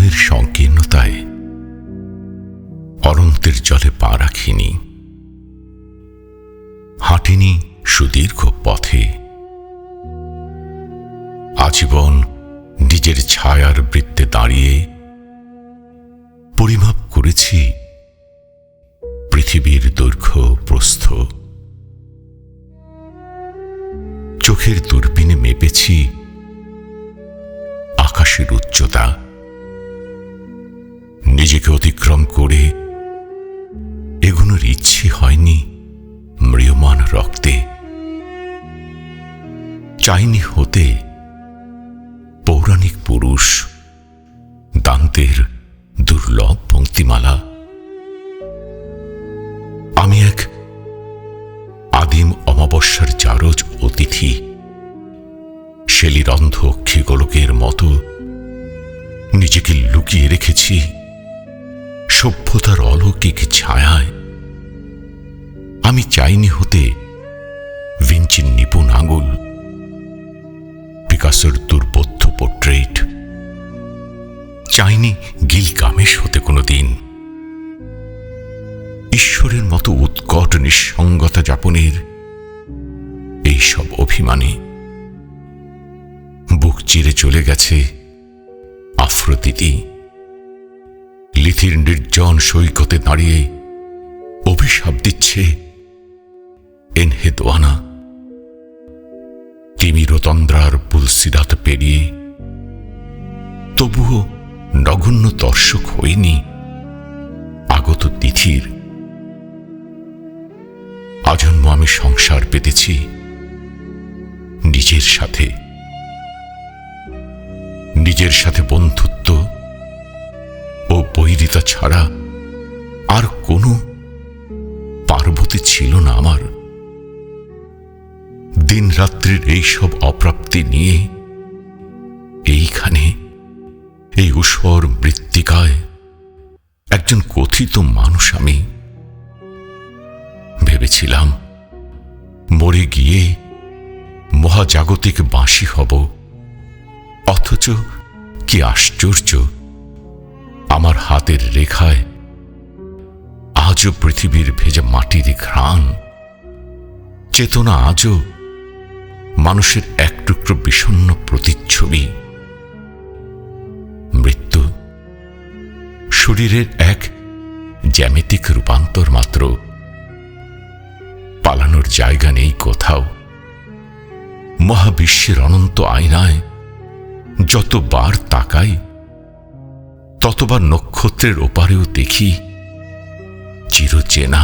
সময়ের সংকীর্ণতায় অনন্তের জলে পা রাখিনি, হাঁটিনি সুদীর্ঘ পথে। আজীবন নিজের ছায়ার বৃত্তে দাঁড়িয়ে পরিমাপ করেছি পৃথিবীর দৈর্ঘ্য প্রস্থ। চোখের দূরবীনে মেপেছি আকাশের উচ্চতা। নিজেকে অতিক্রম করে এগোনোর ইচ্ছে হয়নি ম্রিয়মান রক্তে। চাইনি হতে পৌরাণিক পুরুষ, দান্তের দুর্লভ পংক্তিমালা। আমি এক আদিম অমাবস্যার জারজ অতিথি, শেলিরন্ধ অক্ষিগোলকের মতো নিজেকে লুকিয়ে রেখেছি সভ্যতার অলৌকিক ছায়ায়। আমি চাইনি হতে ভিঞ্চির নিপুণ আঙুল, পিকাসোর দুর্বোধ্য পোর্ট্রেট। চাইনি গিলগামেশ হতে কোনোদিন ঈশ্বরের মতো উৎকট নিঃসঙ্গতা যাপনের এইসব অভিমানে। বুক চিরে চলে গেছে আফ্রোদিতি, লিথির নির্জন সৈকতে দাঁড়িয়ে অভিশাপ দিচ্ছে এনহেদওয়ানা। তিমিরতন্দ্রার পুলসিরাত পেরিয়ে তবুও নগণ্য দর্শক হইনি আগত তিথির। আজন্ম আমি সংসার পেতেছি নিজের সাথে। নিজের সাথে বন্ধুত্ব ও বৈরিতা ছাড়া আর কোনো পার্বতী ছিল না আমার। দিন রাত্রির এইসব অপ্রাপ্তি নিয়ে এইখানে এই ঊষর মৃত্তিকায় একজন কথিত মানুষ আমি। ভেবেছিলাম মরে গিয়ে মহাজাগতিক বাঁশি হব, অথচ কি আশ্চর্য, আমার হাতের রেখায় আজও পৃথিবীর ভেজা মাটির ঘ্রাণ। চেতনা আজও মানুষের এক টুকরো বিষণ্ণ প্রতিচ্ছবি। মৃত্যু শরীরের এক জ্যামিতিক রূপান্তর মাত্র। পালানোর জায়গা নেই কোথাও। মহাবিশ্বের অনন্ত আয়নায় যতবার তাকাই ততবার নক্ষত্রের ওপারেও দেখি চিরচেনা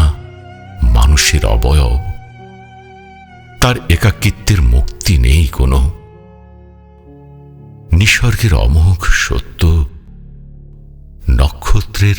মানুষের অবয়ব। তার একাকিত্বের মুক্তি নেই কোনো। নিসর্গের অমোঘ সত্য, নক্ষত্রের